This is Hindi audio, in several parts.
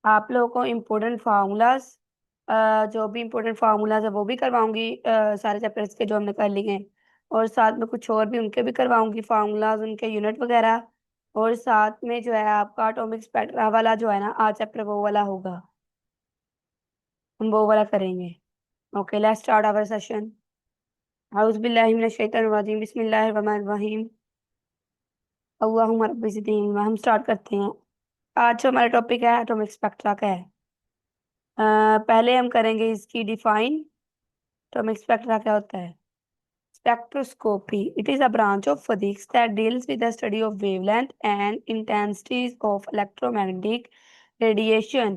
आप लोगों को इम्पोर्टेंट फार्मूलाज, जो भी इम्पोर्टेंट फार्मूलाज है वो भी करवाऊंगी, सारे चैप्टर्स के जो हमने कर लिए हैं। और साथ में कुछ और भी उनके भी करवाऊंगी, फार्मूलाज उनके यूनिट वगैरह। और साथ में जो है आपका एटॉमिक स्पेक्ट्रा वाला जो है ना आज चैप्टर वो वाला होगा, हम वो वाला करेंगे। Okay, let's start our session. औज़ु बिल्लाहि मिनश शैतानिर रजीम, बिस्मिल्लाहिर रहमानिर रहीम, अल्लाहुम्मा रब्बि ज़िदनी। हम स्टार्ट करते हैं। आज जो हमारा टॉपिक है एटॉमिक स्पेक्ट्रा का है। पहले हम करेंगे इसकी डिफाइन। एटॉमिक स्पेक्ट्रा क्या होता है? Spectroscopy. It is a branch of physics that deals with the study of wavelength and intensities of electromagnetic radiation.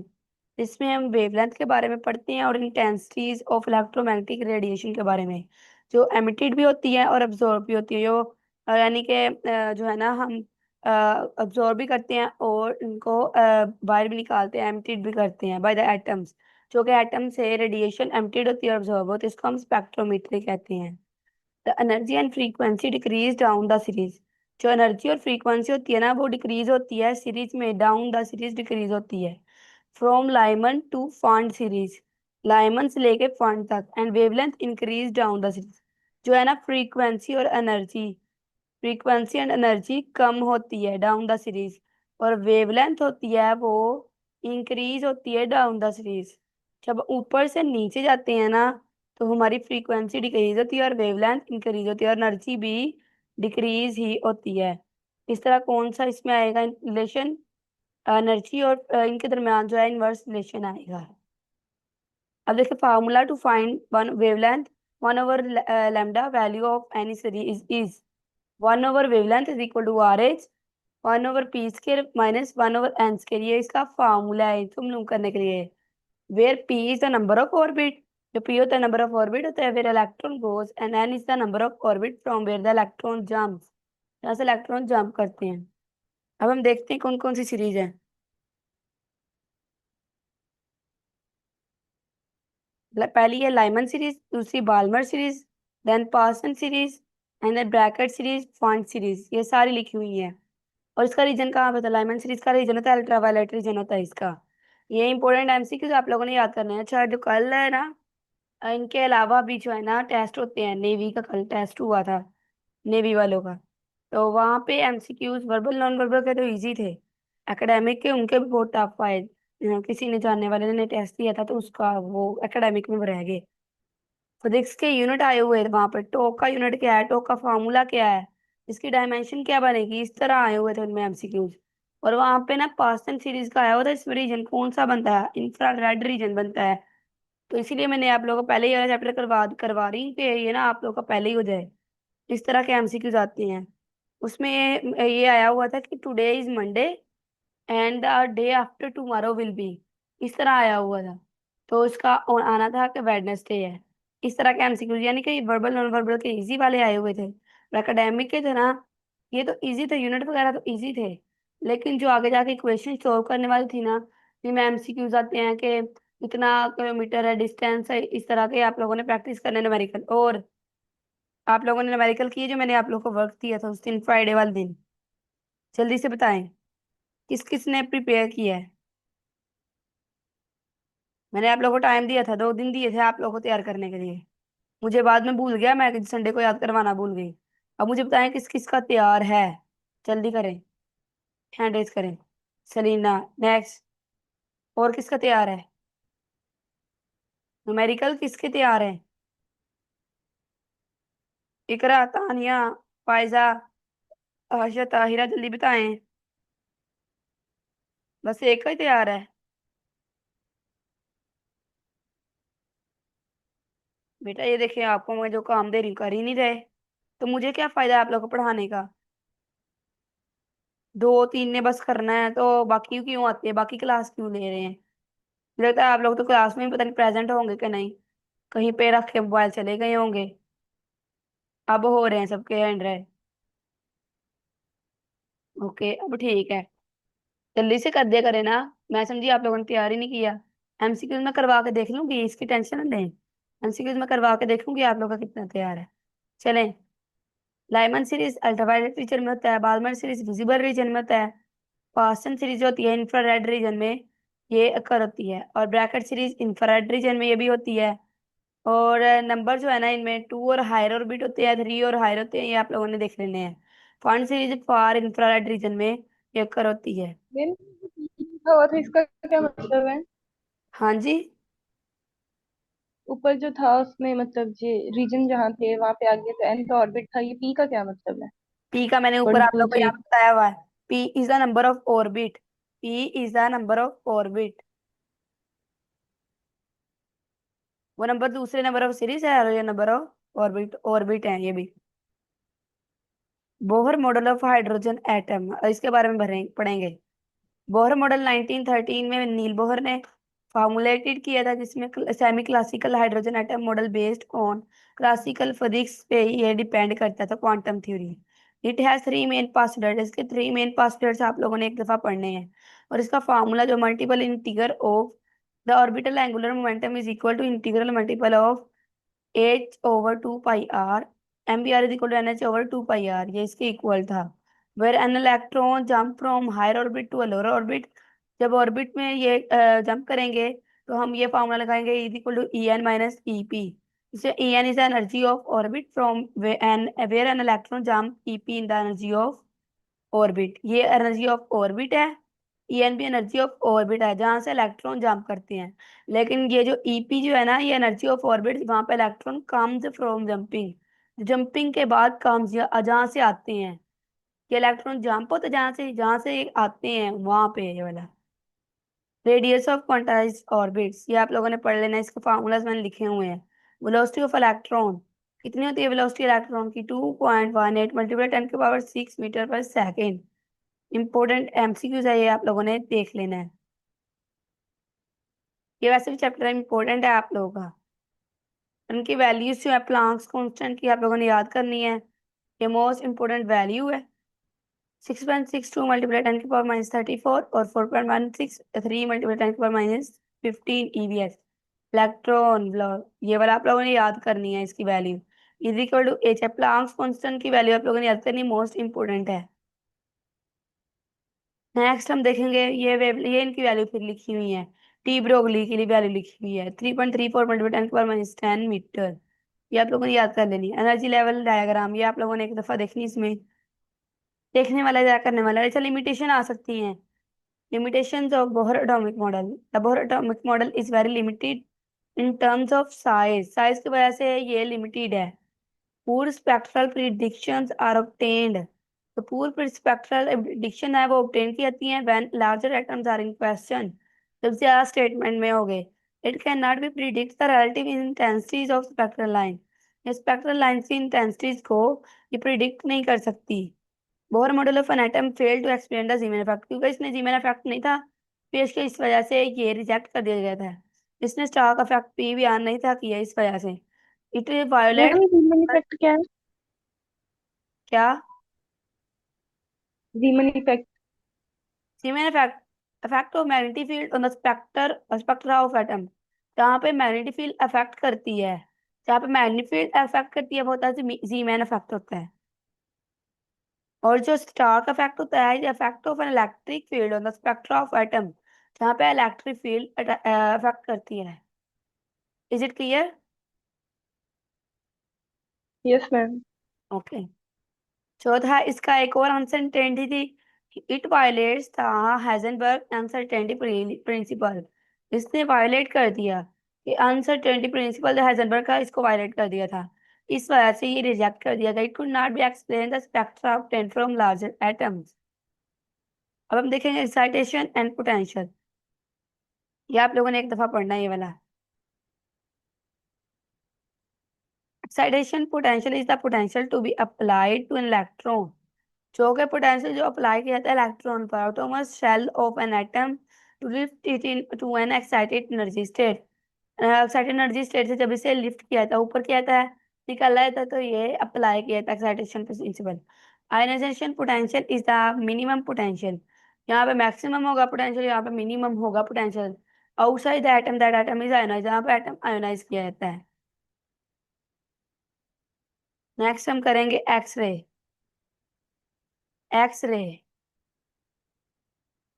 इसमें हम वेवलेंथ के बारे में पढ़ते हैं और इंटेंसिटीज ऑफ इलेक्ट्रोमैग्नेटिक रेडिएशन के बारे में, जो एमिटेड भी होती है और अब्जॉर्ब भी होती है। जो यानी कि जो है ना हम अब्जॉर्ब भी करते हैं और इनको बाहर भी निकालते हैं, एमिटेड भी करते हैं बाय द एटम्स। जो कि एटम से रेडिएशन एमिटेड होती है और अब्जॉर्ब होती है, इसको हम स्पेक्ट्रोमेट्री कहते हैं। The energy and frequency decrease down the series. जो एनर्जी और फ्रीक्वेंसी होती है ना वो डिक्रीज होती है सीरीज में, डाउन द सीरीज डिक्रीज होती है। From Lyman to Pfund series, Lyman से लेके फंड तक। And wavelength increase down the series. जो है ना फ्रीक्वेंसी और एनर्जी, फ्रीक्वेंसी एंड एनर्जी कम होती है डाउन द सीरीज, और वेवलेंथ होती है वो इंक्रीज होती है डाउन द सीरीज। जब ऊपर से नीचे जाते हैं ना तो हमारी फ्रीक्वेंसी डिक्रीज होती है और वेवलेंथ इंक्रीज होती है और एनर्जी भी डिक्रीज ही होती है। इस तरह कौन सा इसमें आएगा रिलेशन? एनर्जी और इनके दरमियान जो है इनवर्स रिलेशन आएगा। अब देखिए formula to find one wavelength, 1 over lambda value of any series is 1 over wavelength is equal to R H 1 over P square minus 1 over N square. ये इसका फार्मूला है तुम लोग करने के लिए। Where P is the number of orbit, जो पी होता है नंबर ऑफ ऑर्बिट होता है where electron goes, and N is the number of orbit from where the electron jumps, जहाँ से इलेक्ट्रॉन जंप करते हैं। अब हम देखते हैं कौन कौन सी सीरीज है। पहली है लाइमन सीरीज, दूसरी Balmer series, then Paschen series, and then Brackett series, Pfund series, ये सारी लिखी हुई है। और इसका रीजन कहाँ पे था? लाइमन सीरीज का रीजन होता है अल्ट्रावायलेट रीजन होता है इसका। ये इंपॉर्टेंट एमसीक्यूज आप लोगों ने याद करने हैं। अच्छा, जो कल है ना, इनके अलावा भी जो है ना टेस्ट होते हैं, नेवी का कल टेस्ट हुआ था, नेवी वालों का। तो वहाँ पे एमसीक्यूज वर्बल नॉन वर्बल के तो इजी थे, एकेडमिक के उनके भी बहुत टफ आए। किसी ने जानने वाले ने टेस्ट दिया था तो उसका वो एकेडमिक में रह गए। फिजिक्स के यूनिट आए हुए थे वहां पर, टॉक का यूनिट क्या है, टॉक का फार्मूला क्या है, इसकी डायमेंशन क्या बनेगी, इस तरह आए हुए थे उनमें एमसीक्यूज। और वहां पे ना पास्टन सीरीज का आया हुआ था, इसमें रीजन कौन सा बनता है? इंफ्रारेड रीजन बनता है। तो इसीलिए मैंने आप लोगों को पहले ही वाला चैप्टर करवा करवा रही हूँ कि ये ना आप लोगों का पहले ही हो जाए। इस तरह के एमसीक्यूज आते हैं। उसमें ये आया हुआ था कि today is Monday and the day after tomorrow will be, इस तरह आया हुआ था। तो इसका आना था कि वेडनेसडे है। इस तरह के एमसीक्यू, यानी कि वर्बल नॉन वर्बल के इजी वाले आए हुए थे। और एकेडमिक के थे ना, ये तो इजी थे, यूनिट वगैरह तो इजी थे। लेकिन जो आगे जाके क्वेश्चन सॉल्व करने वाली थी ना, जिनमें एमसीक्यूज आते हैं कि इतना किलोमीटर है, डिस्टेंस है, इस तरह के आप लोगों ने प्रैक्टिस करने न्यूमेरिकल। और आप लोगों ने न्यूमेरिकल किए जो मैंने आप लोगों को वर्क दिया था उस दिन फ्राइडे वाले दिन? जल्दी से बताएं, किस किस ने प्रिपेयर किया है? मैंने आप लोगों को टाइम दिया था, 2 दिन दिए थे आप लोगों को तैयार करने के लिए। मुझे बाद में भूल गया, मैं संडे को याद करवाना भूल गई। अब मुझे बताएं किस किस का तैयार है, जल्दी करें, हैंड रेज करें। सलीना नेक्स्ट। और किसका तैयार है? न्यूमेरिकल किसके तैयार है? इकरा, तानिया, फायजा, आशा, ताहिरा, जल्दी बताएं। बस एक का ही तैयार है? बेटा ये देखिए, आपको मैं जो काम दे रही हूँ कर ही नहीं रहे, तो मुझे क्या फायदा है आप लोग को पढ़ाने का? 2 3 ने बस करना है तो बाकी क्यों आते हैं, बाकी क्लास क्यों ले रहे हैं? मुझे लगता है आप लोग तो क्लास में भी पता नहीं प्रेजेंट होंगे कि नहीं, कहीं पे रख के मोबाइल चले गए होंगे। अब हो रहे हैं सबके हैंड राइट। ओके, अब ठीक है, जल्दी से कर दिया करें ना। मैं समझी आप लोगों ने तैयार ही नहीं किया। एमसीक्यूज में करवा के देख लूंगी, इसकी टेंशन ना लें। एमसीक्यूज में करवा के देखूंगी आप लोग का कितना तैयार है। चलें। लाइमन सीरीज अल्ट्रावायलेट रीजन में होता है, बाल्मर सीरीज विजिबल रीजन में होता है, पास्टन सीरीज होती है इंफ्रारेड रीजन में, ये अकर होती है। और ब्रैकेट सीरीज इंफ्रारेड रीजन में ये भी होती है। और नंबर जो है ना इनमें 2 और हायर ऑर्बिट होते हैं, 3 और हायर होते हैं, ये आप लोगों ने देख लेने हैं। फन सीरीज फार इंफ्रारेड रीजन में ये अकर होती है। मैंने लिखा हुआ था, इसका क्या मतलब है? हाँ जी। ऊपर जो था उसमें मतलब ये रीजन जहाँ थे वहां पे आगे तो एन का ऑर्बिट था, ये पी का क्या मतलब है? पी का मैंने ऊपर वन आप टू लोग को थ्री यहाँ बताया हुआ है। P is the number of orbit. P is the number of orbit. वो नंबर दूसरे नंबर ऑफ सीरीज है और ये नंबर ऑफ ऑर्बिट ऑर्बिट है ये भी। Bohr model of hydrogen atom, इसके बारे में पढ़ेंगे। बोहर मॉडल 1913 में नील बोहर ने फॉर्मुलेटेड किया था, जिसमें semi classical hydrogen atom model based on classical physics पे ये डिपेंड करता था quantum theory. It has 3 main postulates, इसके 3 मेन पास्टर्ड्स आप लोगों ने एक दफा पढ़ने हैं। और इसका फार्मूला जो multiple integral of the orbital angular momentum is equal to integral multiple of H over 2 pi R, M V R is equal to N H over 2 pi R, ये इसके इक्वल था। Where N electron jump from higher orbit to a lower orbit, जब ऑर्बिट में ये जंप करेंगे तो हम ये फॉर्मूला लगाएंगे is equal to E N minus E P. इसे E N is energy of orbit from N where N electron jump, E P in the energy of orbit, ये एनर्जी ऑफ ऑर्बिट है। ईएन भी एनर्जी ऑफ ऑर्बिट है जहां से इलेक्ट्रॉन जंप करते हैं। लेकिन ये जो ईपी जो है ना, ये एनर्जी ऑफ ऑर्बिट, वहां पे electron comes from jumping, jumping के बाद कम्स जहां से आते हैं। ये इलेक्ट्रॉन जंप होते जहां से ये आते हैं वहां पे ये वाला। रेडियस ऑफ क्वांटाइज्ड ऑर्बिट्स, ये आप लोगों ने पढ़ लेना, इसके फार्मूलाज मैंने लिखे हुए हैं। वेलोसिटी ऑफ इलेक्ट्रॉन, कितनी होती है वेलोसिटी इलेक्ट्रॉन की? 2.18 मल्टीप्लाई 10 की पावर 6 मीटर पर सेकेंड। इंपॉर्टेंट एमसीक्यूज है, ये आप लोगों ने देख लेना है। ये वैसे भी चैप्टर इंपॉर्टेंट है आप लोगों का। उनकी वैल्यूज जो है प्लांक्स कांस्टेंट की आप लोगों ने याद करनी है। ये मोस्ट इंपॉर्टेंट वैल्यू है। 6.62 मल्टीप्लाई 10 की पावर -34 और 4.163 मल्टीप्लाई 10 की पावर -15 EVS। इलेक्ट्रॉन ये वाला आप लोगों ने याद करनी है, इसकी value is equal to H है। प्लांक्स कांस्टेंट की वैल्यू आप लोगों ने याद करनी, मोस्ट इंपॉर्टेंट है। नेक्स्ट हम देखेंगे ये इनकी वैल्यू फिर लिखी हुई है। टी ब्रोगली के लिए वैल्यू लिखी हुई है 3.34 मल्टीप्लाई 10 की पावर -10 मीटर। ये आप लोगों ने याद कर लेनी है। एनर्जी लेवल डायग्राम, ये आप लोगों ने एक दफा देखनी, इसमें देखने वाला या करने वाला। अच्छा, लिमिटेशन आ सकती हैं। limitations of Bohr atomic model, the Bohr atomic model is very limited in terms of size की वजह से ये limited है। poor spectral predictions are obtained, तो poor spectral prediction है वो obtain की जाती हैं when larger atoms are in question, जब ज्यादा स्टेटमेंट में हो गए। it cannot be predict the relative intensities of spectral line, ये spectral lines की intensities को ये predict नहीं कर सकती। Bohr model of an atom fail to explain the Zeeman effect, क्योंकि इसने जीमेन इफेक्ट नहीं था पेश किया, इस वजह से ये रिजेक्ट कर दिया गया था। इसने स्टार का इफेक्ट पी बयान नहीं था किया, इस वजह से। It violate ma'am Zeeman effect क्या है? क्या? Zeeman effect. Zeeman effect effect of magnetic field on the spectra of atom, जहाँ पे मैग्नेटिक फील्ड अफेक्ट करती है, जहाँ पे मैग्नेटिक फील्ड अफेक्ट करती है वो होता है जीमेन इफेक्ट होता है। और जो स्टार का इफेक्ट होता है effect of an electric field on the spectra of atom, जहाँ पे इलेक्ट्रिक फील्ड अफेक्ट करती है। Is it clear? Yes ma'am. Okay. चौथा, इसका एक और अनसर्टेनिटी थी। It violets the Heisenberg uncertainty principle, इसने वायलेट कर दिया कि अनसर्टेनिटी प्रिंसिपल हाइजेनबर्ग का इसको वायलेट कर दिया था, इस वजह से ये रिजेक्ट कर दिया गया। It could not be explain the spectra of 10 from larger atoms. अब हम देखेंगे एक्साइटेशन एंड पोटेंशियल, ये आप लोगों ने एक दफा पढ़ना है ये वाला। Excitation potential is the potential to be applied to an electron, जो कि पोटेंशियल जो अप्लाई किया जाता है इलेक्ट्रॉन पर atoms shell of an atom to lift it into an excited energy state. Excited energy state से जब इसे लिफ्ट किया था, ऊपर किया था, निकाला था, तो ये अप्लाई किया था excitation principle. Ionization potential is the minimum potential, यहाँ पे मैक्सिमम होगा पोटेंशियल, यहाँ पे मिनिमम होगा potential outside the atom, that atom is ionize, जहाँ पे एटम आयोनाइज किया जाता है। नेक्स्ट हम करेंगे एक्सरे। एक्सरे,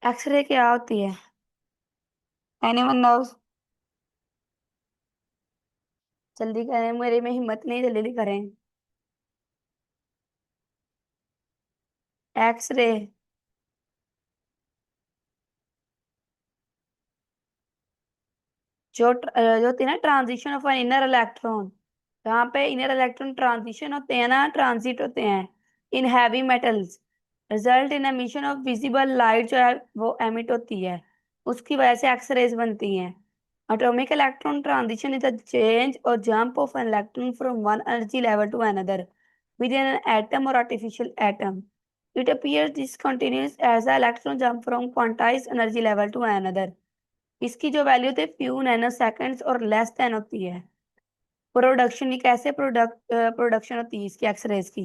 एक्सरे क्या होती है? Anyone nose? जल्दी करें, मेरे में हिम्मत नहीं, जल्दी जल्दी करें। एक्सरे। जो होती है ना transition of an inner electron, जहाँ पे इनर इलेक्ट्रॉन ट्रांजिशन होते हैं ना, ट्रांजिट होते हैं in heavy metals, result in emission of visible light, जो है वो एमिट होती है, उसकी वजह से एक्सरेज बनती हैं। Atomic electron transition is the change or jump of an electron from one energy level to another within an atom or artificial atom. इट appears this continues as the electron jump from quantized energy level to another। इसकी जो वैल्यू थे फ्यू नैनो सेकेंड्स और लेस देन होती है। प्रोडक्शन, ये कैसे प्रोडक्शन होती है इसकी एक्सरेज की?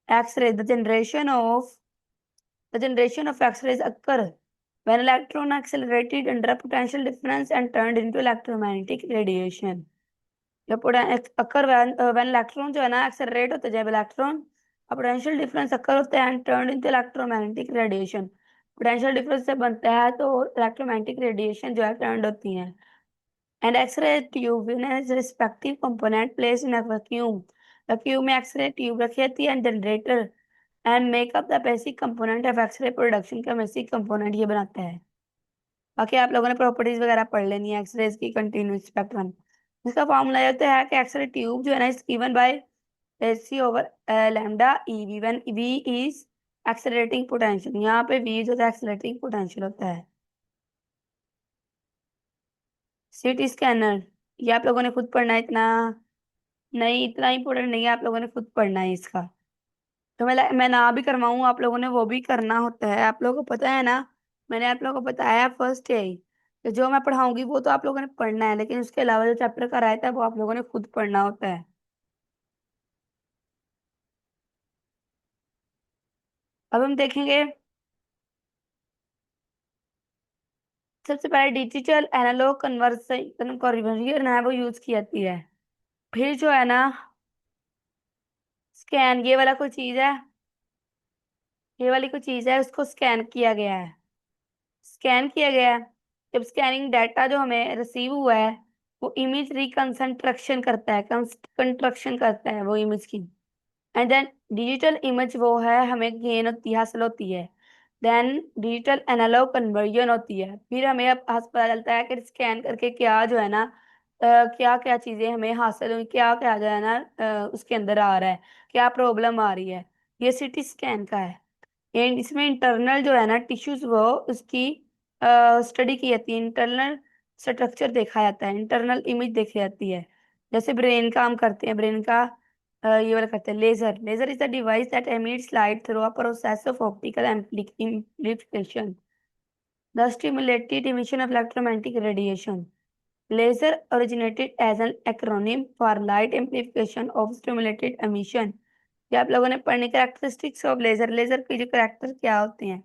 X ray, the generation of x rays occur when electron accelerated under a potential difference and turned into electromagnetic radiation। जब अकर when electron जो है ना एक्सेलरेट होते हैं, जब इलेक्ट्रॉन पोटेंशियल डिफरेंस अकर होते हैं and turn into electromagnetic radiation, potential difference से बनता है तो इलेक्ट्रोमैग्नेटिक रेडिएशन जो है टर्न होती है। And X-ray tube in its respective component placed in a vacuum। Vacuum में X-ray tube रखी जाती है and generator and make up the basic component of X-ray production का basic component ये बनाता है। बाकी आप लोगों ने प्रॉपर्टीज वगैरह पढ़ लेनी है एक्सरेज की कंटिन्यूस स्पेक्ट्रम। इसका फॉर्मूला ये होता है कि एक्सरे ट्यूब जो है ना is given by C over lambda E V when V is accelerating potential. यहाँ पे वी जो है एक्सेलरेटिंग पोटेंशियल होता है। सीटी स्कैनर, ये आप लोगों ने खुद पढ़ना है, इतना नहीं, इतना इंपॉर्टेंट नहीं है, आप लोगों ने खुद पढ़ना है इसका। तो मैं ना भी करवाऊँ, आप लोगों ने वो भी करना होता है, आप लोगों को पता है ना। मैंने आप लोगों को बताया फर्स्ट यही कि जो मैं पढ़ाऊंगी वो तो आप लोगों ने पढ़ना है, लेकिन उसके अलावा जो चैप्टर कराया था वो आप लोगों ने खुद पढ़ना होता है। अब हम देखेंगे, सबसे पहले डिजिटल एनालॉग कन्वर्सन कन्वर्जन है वो यूज की जाती है। फिर जो है ना स्कैन, ये वाला कोई चीज है, ये वाली कोई चीज है, उसको स्कैन किया गया है, स्कैन किया गया है। जब स्कैनिंग डाटा जो हमें रिसीव हुआ है वो इमेज रिकंस्ट्रक्शन करता है, कंस्ट्रक्शन करता है वो इमेज की। एंड देन डिजिटल इमेज वो है हमें गेन होती है, हासिल होती है। देन डिजिटल एनालॉग कन्वर्जन होती है। फिर हमें अब पता चलता है कि स्कैन करके क्या जो है ना क्या क्या चीजें हमें हासिल हुई, क्या क्या जो है ना उसके अंदर आ रहा है, क्या प्रॉब्लम आ रही है। ये सीटी स्कैन का है। एंड इसमें इंटरनल जो है ना टिश्यूज वो उसकी स्टडी की जाती है, इंटरनल स्ट्रक्चर देखा जाता है, इंटरनल इमेज देखी जाती है। जैसे ब्रेन काम करते हैं, ब्रेन का ये वाला करते हैं। Laser, laser is the device that emits light through a process of optical amplification, the stimulated emission of electromagnetic radiation। Laser originated as an acronym for light amplification of stimulated emission। ये आप लोगों ने पढ़ने कैरेक्टरिस्टिक्स ऑफ लेजर, लेजर के जो कैरेक्टर क्या होते हैं।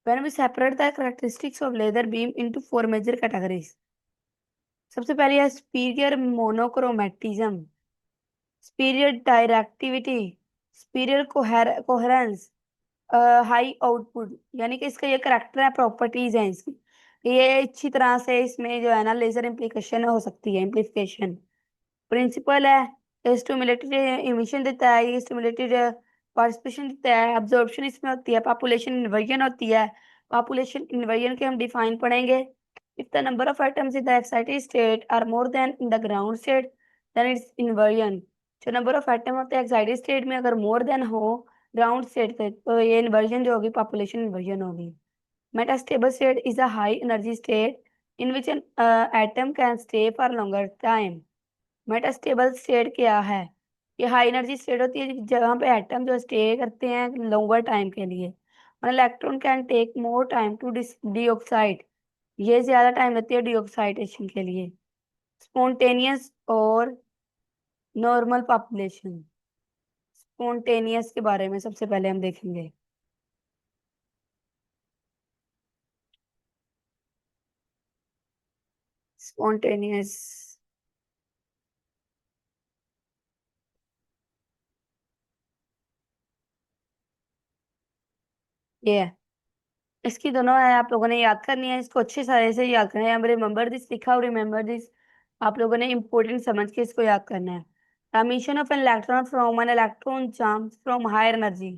When we separate the characteristics of laser beam into four major categories, सबसे पहली है superior monochromaticism, superior directivity, superior coherence, high output. यानी कि इसका ये करेक्टर है, प्रॉपर्टीज हैं इसकी, ये अच्छी तरह से इसमें जो है ना लेजर इम्प्लीकेशन हो सकती है, इम्प्लीकेशन। प्रिंसिपल है स्टिमुलेटेड इमिशन देता है, ये स्टिमुलेटेड पार्टिसिपेशन देता है, अब्जॉर्प्शन इसमें होती है, पॉपुलेशन इन्वर्जन होती है। पॉपुलेशन इन्वर्जन के हम डिफाइन पढ़ेंगे। If the number of atoms in the excited state are more than in the ground state then it's inversion. जो नंबर ऑफ एटम होते हैं एक्साइटेड स्टेट में अगर मोर देन हो ग्राउंड स्टेट से, तो ये इन्वर्जन जो होगी पॉपुलेशन इन्वर्जन होगी। Metastable state is a high energy state in which an atom can stay for longer time. Metastable state क्या है? ये हाई एनर्जी स्टेट होती है जहाँ पे एटम जो स्टे करते हैं लॉन्गर टाइम के लिए, और electron can take more time to deoxide, ये ज्यादा टाइम लेती है डीऑक्साइडेशन के लिए। स्पॉन्टेनियस और नॉर्मल पॉपुलेशन, स्पॉन्टेनियस के बारे में सबसे पहले हम देखेंगे। स्पॉन्टेनियस ये है इसकी दोनों है, आप लोगों ने याद करनी है, इसको अच्छे तरह से याद करना है। यहाँ रिमेम्बर दिस लिखा और रिमेम्बर दिस, आप लोगों ने इंपॉर्टेंट समझ के इसको याद करना है। Emission of an electron from an electron jump from higher energy.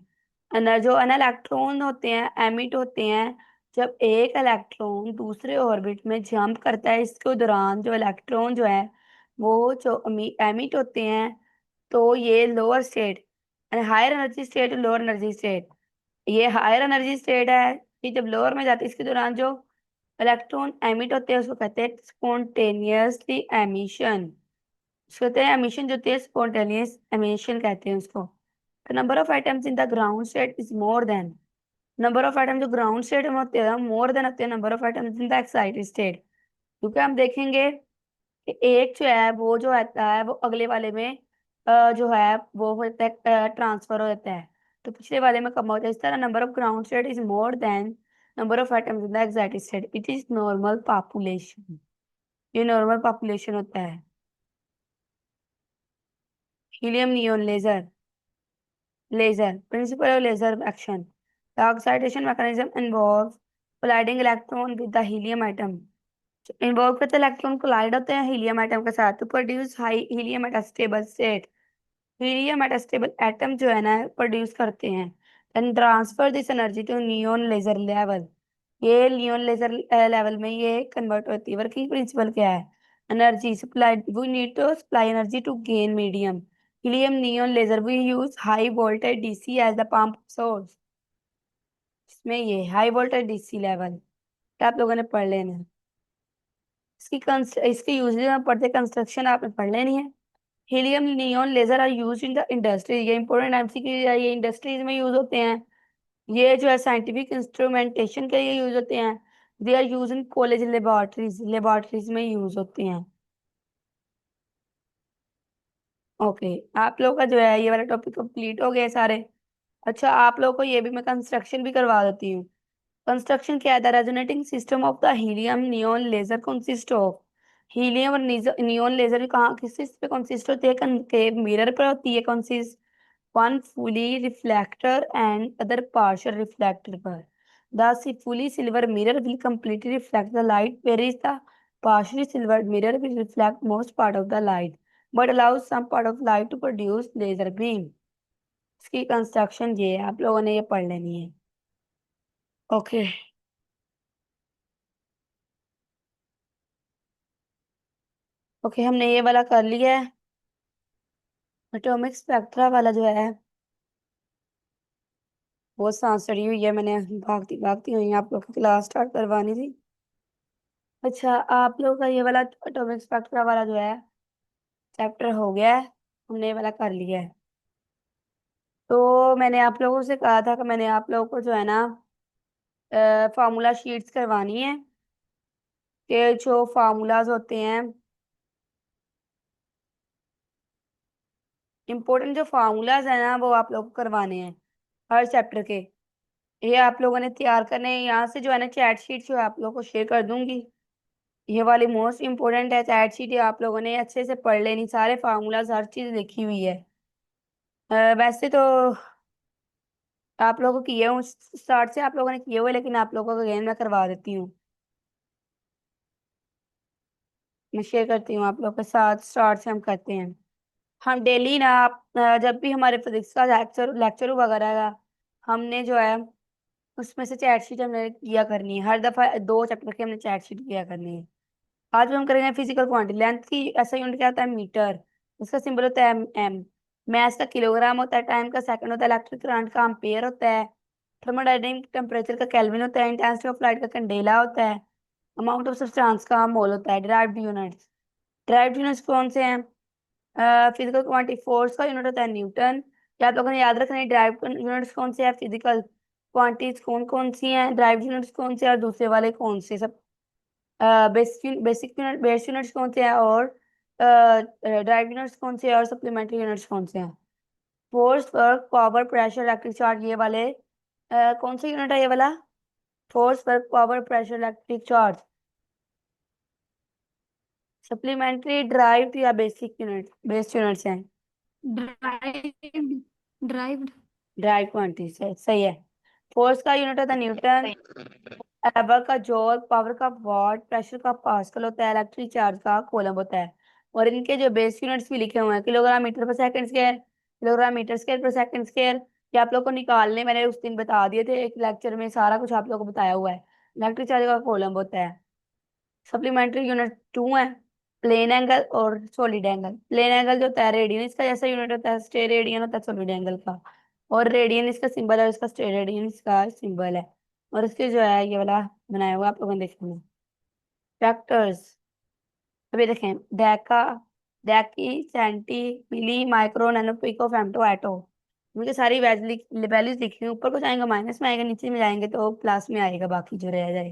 जो अन इलेक्ट्रॉन होते हैं एमिट होते हैं जब एक इलेक्ट्रॉन दूसरे ऑर्बिट में जंप करता है, इसके दौरान जो इलेक्ट्रॉन जो है वो जो एमिट होते हैं, तो ये lower state, higher energy state, lower energy state. ये हायर एनर्जी स्टेट है कि जब लोअर में जाती है, इसके दौरान जो इलेक्ट्रॉन एमिट होते हैं उसको कहते हैं स्पॉन्टेनियसली एमिशन। उसको कहते हैं एमिशन, जो होती है स्पॉन्टेनियस एमिशन कहते हैं उसको। Number of atoms in the ground state is more than, number of atom जो ग्राउंड स्टेट में होते हैं मोर देन होते हैं number of atoms in the excited state. क्योंकि हम देखेंगे कि एक जो है वो जो आता है वो अगले वाले में जो है वो होता है ट्रांसफर हो जाता है, तो पिछले वाले में कम होता है। इस तरह number of ground state is more than number of atoms in the excited state, it is normal population. ये नॉर्मल पॉपुलेशन होता है। Helium neon laser, laser principle of laser action, the excitation mechanism involve colliding electron with the helium atom. Involve करते इलेक्ट्रॉन कोलाइड होते हैं हीलियम एटम के साथ to produce high helium at stable state. Helium at stable atom जो है ना प्रोड्यूस करते हैं, then transfer this energy to neon laser level. ये नियोन लेजर लेवल में ये कन्वर्ट होती है। वर्किंग प्रिंसिपल क्या है? Energy supply, we need to supply energy to gain medium. Helium neon laser we use high voltage DC as the pump source. इसमें ये हाई वोल्टेज डीसी लेवल आप लोगों ने पढ़ लेना है। इसकी यूजेज में पढ़ते कंस्ट्रक्शन आपने पढ़ लेनी है। Helium neon laser are use in the industry, ये इंपॉर्टेंट एमसीक्यू है, ये इंडस्ट्रीज में यूज होते हैं। ये जो है साइंटिफिक इंस्ट्रूमेंटेशन के लिए यूज होते हैं। They are use in college laboratories, laboratories में यूज होते हैं। ओके, आप लोगों का जो है ये वाला टॉपिक कंप्लीट हो गया है सारे। अच्छा, आप लोगों को ये भी मैं कंस्ट्रक्शन भी करवा देती हूँ। कंस्ट्रक्शन क्या है? The resonating system of the helium neon laser consist of, helium और नियोन लेजर कहाँ किस चीज पे कंसिस्ट होती है? के मिरर पर होती है consist, one fully reflector and other partial reflector पर। The fully silver mirror will completely reflect the light, whereas the partially silver mirror will reflect most part of the light but allows some part of light to produce laser beam। इसकी कंस्ट्रक्शन ये है, आप लोगों ने ये पढ़ लेनी है। ओके, ओके हमने ये वाला कर लिया है। एटॉमिक स्पेक्ट्रा वाला जो है वो सांस चढ़ी हुई है, मैंने भागती भागती हुई आप लोग की क्लास स्टार्ट करवानी थी। अच्छा, आप लोग का ये वाला एटॉमिक स्पेक्ट्रा वाला जो है चैप्टर हो गया है, हमने ये वाला कर लिया है। तो मैंने आप लोगों से कहा था कि मैंने आप लोगों को जो है ना फार्मूला शीट्स करवानी है, कि जो फार्मूलाज होते हैं, इंपॉर्टेंट जो फार्मूलाज है ना वो आप लोग को करवाने हैं हर चैप्टर के। ये आप लोगों ने तैयार करने हैं। यहाँ से जो है ना चैट शीट जो है आप लोगों को शेयर कर दूंगी। ये वाली मोस्ट इंपॉर्टेंट है चैट शीट, ये आप लोगों ने अच्छे से पढ़ लेनी, सारे फार्मूलाज हर चीज लिखी हुई है। वैसे तो आप लोगों को किए हूँ स्टार्ट से, आप लोगों ने किए हुए, लेकिन आप लोगों को अगेन मैं करवा देती हूँ। मैं शेयर करती हूँ आप लोग के साथ, स्टार्ट से हम करते हैं। हम डेली ना जब भी हमारे फिजिक्स का लेक्चर लेक्चर हुआ करेगा, हमने जो है उसमें से चैट शीट हमने किया करनी है। हर दफा 2 चैप्टर की हमने चैट शीट किया करनी है। आज भी हम करेंगे फिजिकल क्वांटिटी। लेंथ की ऐसा यूनिट क्या होता है? मीटर। इसका सिंबल होता है एम। मैथ का किलोग्राम होता है। टाइम का सेकंड होता है। इलेक्ट्रिक करंट का एम्पेयर होता है। थर्मोडायनेमिक टेम्परेचर का केल्विन होता है। इंटेंसिटी ऑफ लाइट का कैंडेला होता है। अमाउंट ऑफ सब्सटेंस का मोल होता है। डिराइव्ड यूनिट्स, डिराइव्ड यूनिट्स कौन से हैं? फिजिकल क्वांटिटी फोर्स का यूनिट होता है न्यूटन। या आप लोगों ने याद रखना है डिराइव्ड यूनिट्स कौन से हैं, फिजिकल क्वांटिटीज कौन कौन सी हैं, डिराइव्ड यूनिट्स कौन से हैं, और दूसरे वाले कौन से सब बेसिक यूनिट बेस यूनिट्स कौन से हैं, और डिराइव्ड यूनिट्स कौन से हैं, और सप्लीमेंट्री यूनिट्स कौन से हैं। Force, work, power, pressure, electric charge, ये वाले कौन सा यूनिट है ये वाला? Force, work, power, pressure, electric charge. Supplementary, drive या बेसिक यूनिट, बेस यूनिट्स हैं। Derived derived. ड्राइव क्वांटिटीज है, सही है। फोर्स का यूनिट होता है न्यूटन, एवर का जॉल, पावर का वॉट, प्रेशर का पास्कल होता है, इलेक्ट्रिक चार्ज का कूलम होता है। और इनके जो बेस यूनिट्स भी लिखे हुए हैं, kilogram metre per second square, kilogram metre square per second square. ये आप लोग को निकालने मैंने उस दिन बता दिए थे एक लेक्चर में, सारा कुछ आप लोग को बताया हुआ है। इलेक्ट्रिक चार्ज का कूलम होता है। सप्लीमेंट्री यूनिट टू है, प्लेन एंगल और सॉलिड एंगल। प्लेन एंगल जो होता है रेडियन इसका जैसा यूनिट होता है, स्टेरेडियन रेडियन होता है सॉलिड एंगल का। और रेडियन इसका सिंबल है, इसका स्टेरेडियन रेडियन इसका सिंबल है। और इसके जो है ये वाला बनाया हुआ आप लोगों ने देखना। फैक्टर्स अभी देखें, डेका, डेकी, सेंटी, मिली, माइक्रो, नैनो, पिको, फेम्टो, एटो। उनकी सारी वैल्यूज लिखी हुई, ऊपर को जाएंगे माइनस में आएगा, नीचे में जाएंगे तो प्लस में आएगा, बाकी जो रह जाए।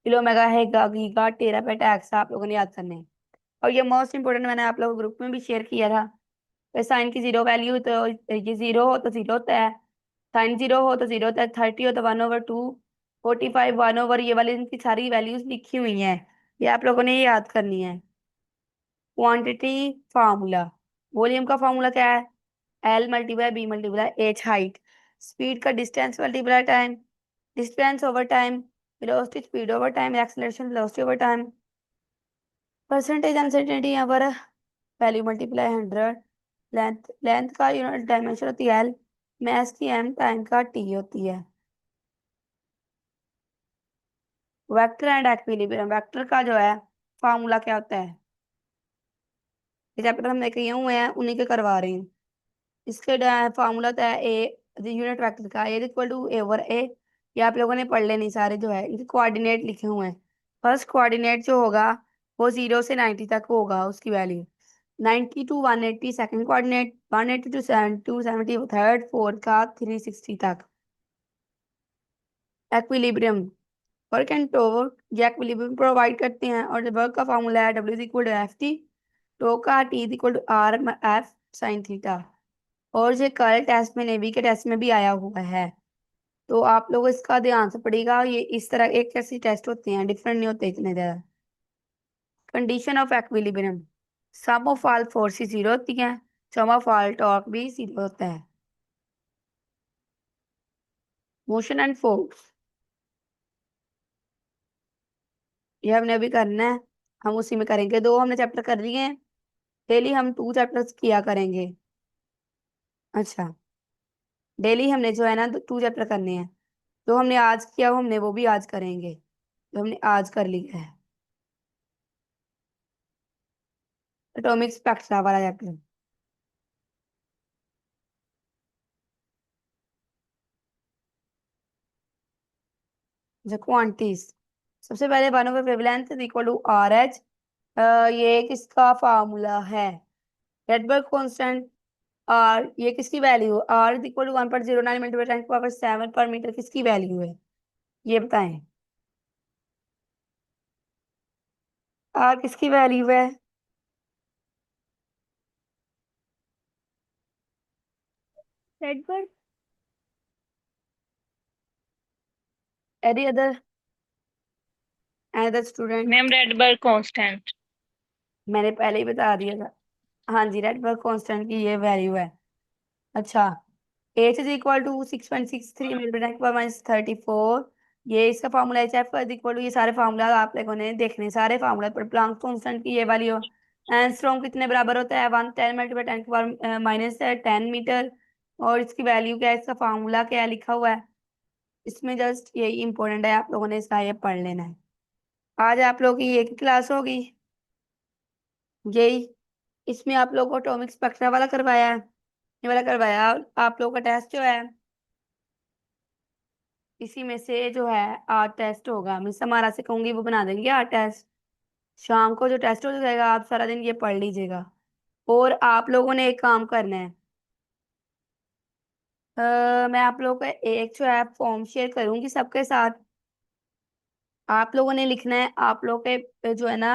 किलो मेगा है, गीगा, टेरा पेटा, एक्सा आप लोगों ने याद करने हैं। और ये मोस्ट इंपोर्टेंट मैंने आप लोगों को ग्रुप में भी शेयर किया था। साइन की जीरो वैल्यू तो ये जीरो हो तो जीरो होता है, साइन जीरो हो तो जीरो होता है, 30 हो तो 1/2, 45 1/, ये वाली इनकी सारी वैल्यूज लिखी हुई हैं। ये आप लोगों ने ये याद करनी है। क्वांटिटी फार्मूला, वॉल्यूम का फार्मूला क्या है? L multiply B multiply H height. Speed का distance multiply time, distance over time, velocity speed over time, acceleration velocity over time. Percentage uncertainty यहाँ पर वैल्यू मल्टीप्लाई 100। लेंथ, लेंथ का यूनिट डायमेंशन होती है एल, मैस की एम, टाइम का टी होती है। वेक्टर एंड इक्विलिब्रियम, वेक्टर का जो है फार्मूला क्या होता है? ये चैप्टर हमने किए हुए हैं उन्हीं के करवा रही हूँ। इसके फार्मूला होता है ए, यूनिट वेक्टर का ए इक्वल टू ए ओवर ए। ये आप लोगों ने पढ़ लेनी सारे जो है, इनके कोऑर्डिनेट लिखे हुए हैं। फर्स्ट कोऑर्डिनेट जो होगा वो 0 से 90 तक होगा, उसकी value 90 to 180 second coordinate, 180 to 270 third, fourth का 360 तक। एक्विलिब्रियम, वर्क एंड टॉर्क, ये एक्विलिब्रियम प्रोवाइड करते हैं। और वर्क का फार्मूला है W equal to F T, torque का T equal to R F sine theta. और ये कल टेस्ट में, नेवी के टेस्ट में भी आया हुआ है, तो आप लोग इसका ध्यान से पढ़िएगा। ये इस तरह एक ऐसे टेस्ट होते हैं, डिफरेंट नहीं होते इतने ज्यादा। Condition of equilibrium, sum of all forces zero होती हैं, सम ऑफ ऑल टॉर्क भी जीरो होता है। मोशन एंड फोर्स, ये हमने अभी करना है, हम उसी में करेंगे। दो हमने चैप्टर कर लिए हैं, डेली हम 2 चैप्टर्स किया करेंगे। अच्छा, डेली हमने जो है ना 2 चैप्टर करने हैं। जो हमने आज किया वो हमने वो भी आज करेंगे, जो हमने आज कर लिया है। एटॉमिक स्पेक्ट्रा वाला चैप्टर, जो क्वांटिटीज, सबसे पहले one over wavelength is equal to R H. ये किसका फार्मूला है? Rydberg constant. आर ये किसकी वैल्यू? R is equal to 1.09 metre 10 की पावर 7 पर मीटर, किसकी वैल्यू है ये बताएं? आर किसकी वैल्यू है? Rydberg, any other, other student? Ma'am Rydberg constant. मैंने पहले ही बता दिया था। हाँ जी, रेडबर्ग कांस्टेंट की ये वैल्यू है। अच्छा, एच इज इक्वल टू 6.63 × 10⁻34। ये इसका formula H F is equal to, ये सारे फार्मूला आप लोगों ने देखने, सारे फार्मूला पर प्लांक कांस्टेंट की ये वैल्यू। एंगस्ट्रॉम कितने बराबर होता है? 1 10 × 10⁻10⁻10 मीटर। और इसकी वैल्यू क्या है, इसका फार्मूला क्या है लिखा हुआ है इसमें, जस्ट यही इंपॉर्टेंट है, आप लोगों ने इसका ये पढ़ लेना है। आज आप लोगों की एक ही क्लास होगी, यही। इसमें आप लोगों को एटॉमिक स्पेक्ट्रा वाला करवाया है, ये वाला करवाया। आप लोगों का टेस्ट जो है इसी में से जो है आर्ट टेस्ट होगा। मिस हमारा से कहूंगी वो बना देंगे आर्ट टेस्ट। शाम को जो टेस्ट हो जाएगा आप सारा दिन ये पढ़ लीजिएगा। और आप लोगों ने एक काम करना है, मैं आप लोगों को एक जो है फॉर्म शेयर करूंगी सबके साथ। आप लोगों ने लिखना है आप लोग के जो है ना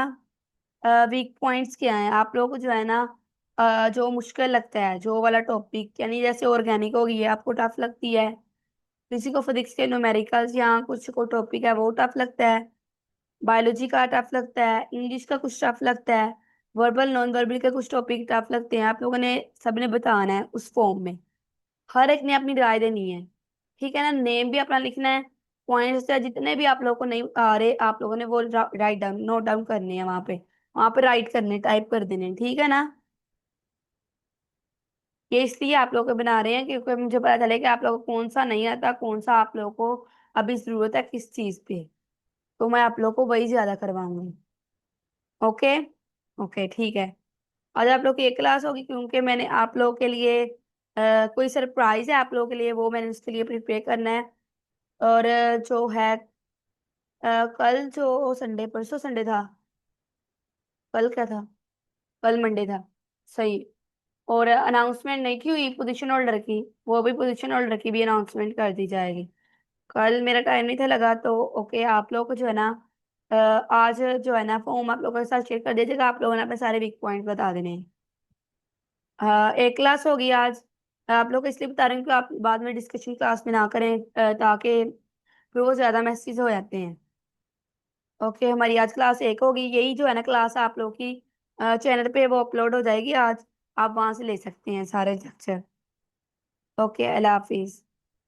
वीक पॉइंट्स क्या हैं, आप लोगों को जो है ना जो मुश्किल लगता है जो वाला टॉपिक, यानी जैसे ऑर्गेनिक होगी ये आपको टफ लगती है, किसी को फिजिक्स के न्यूमेरिकल्स या कुछ को टॉपिक है वो टफ लगता है, बायोलॉजी का टफ लगता है, इंग्लिश का कुछ टफ लगता है, वर्बल नॉन वर्बल के कुछ टॉपिक टफ लगते हैं। आप लोगों ने सबने बताना है उस फॉर्म में, हर एक ने अपनी राय देनी है। ठीक है ना, नेम भी अपना लिखना है, पॉइंट्स जितने भी आप लोगों को नहीं आ रहे आप लोगों ने वो राइट डाउन नोट डाउन करने हैं वहां पे राइट करने, टाइप कर देने, ठीक है ना। ये इसलिए आप लोग को बना रहे हैं क्योंकि मुझे पता चले कि आप लोगों को कौन सा नहीं आता, कौन सा आप लोगों को अभी जरूरत है किस चीज पे, तो मैं आप लोग को वही ज्यादा करवाऊंगी। ओके। ओके ठीक है। आज आप लोग की एक क्लास होगी क्योंकि मैंने आप लोगों के लिए कोई सरप्राइज है आप लोगों के लिए, वो मैंने उसके लिए प्रिपेयर करना है। और जो है कल जो संडे, परसों संडे था, कल क्या था, कल मंडे था, सही। और अनाउंसमेंट नहीं की हुई पोजीशन होल्डर की, वो भी पोजीशन होल्डर की भी अनाउंसमेंट कर दी जाएगी। कल मेरा टाइम नहीं था लगा, तो ओके आप लोग को जो है ना आज जो है ना फॉर्म आप लोगों के साथ शेयर कर दीजिएगा, आप लोगों ने अपने सारे वीक पॉइंट बता देने हैं। एक क्लास होगी आज। आप लोग को इसलिए बता रही हूँ कि आप बाद में डिस्कशन क्लास में ना करें, ताकि फिर वो ज्यादा मैसेज हो जाते हैं। ओके, हमारी आज क्लास एक होगी, यही जो है ना क्लास आप लोग की चैनल पे वो अपलोड हो जाएगी आज, आप वहां से ले सकते हैं सारे लेक्चर। ओके, अल्लाह हाफिज।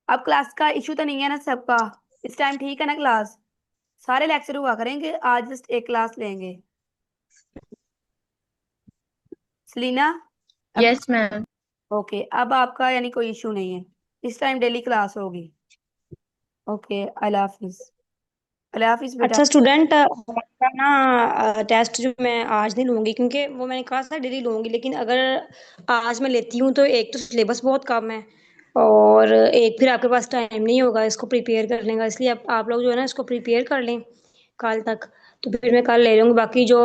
अब क्लास का इशू तो नहीं है ना सबका, इस टाइम ठीक है ना क्लास, सारे लेक्चर हुआ करेंगे, आज जस्ट एक क्लास लेंगे। सलीना अब, यस मैम। ओके अब आपका यानी कोई इशू नहीं है, इस टाइम डेली क्लास होगी। ओके, अल्लाह हाफिज। अल्लाह हाफिज बेटा। अच्छा स्टूडेंट, हमारा ना टेस्ट जो मैं आज नहीं लूंगी, क्योंकि वो मैंने कहा था डेली लूंगी, लेकिन अगर आज मैं लेती हूँ तो एक तो सिलेबस बहुत कम है, और एक फिर आपके पास टाइम नहीं होगा इसको प्रिपेयर करने का, इसलिए आप लोग जो है ना इसको प्रिपेयर कर लें कल तक। तो फिर मैं कल ले लूंगी, बाकी जो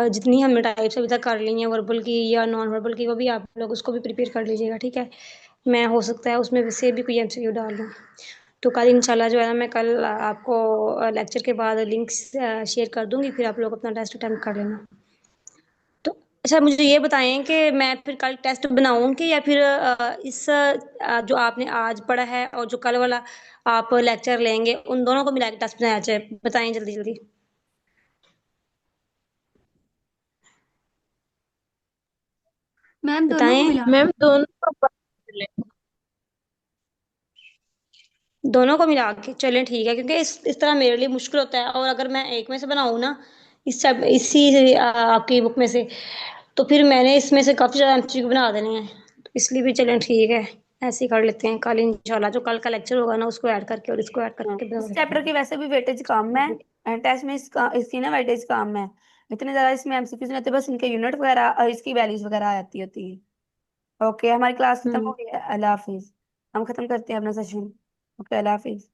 जितनी हमने टाइप्स अभी तक कर ली हैं वर्बल की या नॉन वर्बल की, वो भी आप लोग उसको भी प्रिपेयर कर लीजिएगा, ठीक है। मैं हो सकता है उसमें से भी कोई एमसीक्यू डाल दूँ। तो कल इंशाल्लाह जो है ना, मैं कल आपको लेक्चर के बाद लिंक शेयर कर दूंगी, फिर आप लोग अपना टेस्ट अटेम्प्ट कर लेना। तो अच्छा मुझे ये बताएं कि मैं फिर कल टेस्ट बनाऊंगी या फिर जो आपने आज पढ़ा है और जो कल वाला आप लेक्चर लेंगे उन दोनों को मिला के टेस्ट बनाया जाए, बताएं जल्दी जल्दी। मैम दोनों को बताएं। मिला के। मैम दोनों को कर लें। दोनों को मिला के चलें, ठीक है, क्योंकि इस तरह मेरे लिए मुश्किल होता है, और अगर मैं एक में से बनाऊँ ना, इस सब इसी आपकी बुक में से, तो फिर मैंने इसमें से काफ़ी ज़्यादा एमसीक्यू बना देने हैं, तो इसलिए भी चलें ठीक है, ऐसे ही कर लेते हैं। कल इंशाल्लाह जो कल का लेक्चर होगा ना उसको ऐड करके और इसको ऐड हाँ, करके बना इस देते चैप्टर की वैसे भी वेटेज कम है, हैं। टेस्ट में इसकी ना वेटेज कम है, इतने ज्यादा इसमें एमसीक्यूज नहीं होते, बस इनके यूनिट वगैरह और इसकी वैल्यूज वगैरह आ जाती होती है। ओके, हमारी क्लास खत्म हम्म। हो गई है, अल्लाह हाफिज। हम खत्म करते हैं अपना सेशन। ओके, अल्लाह हाफिज।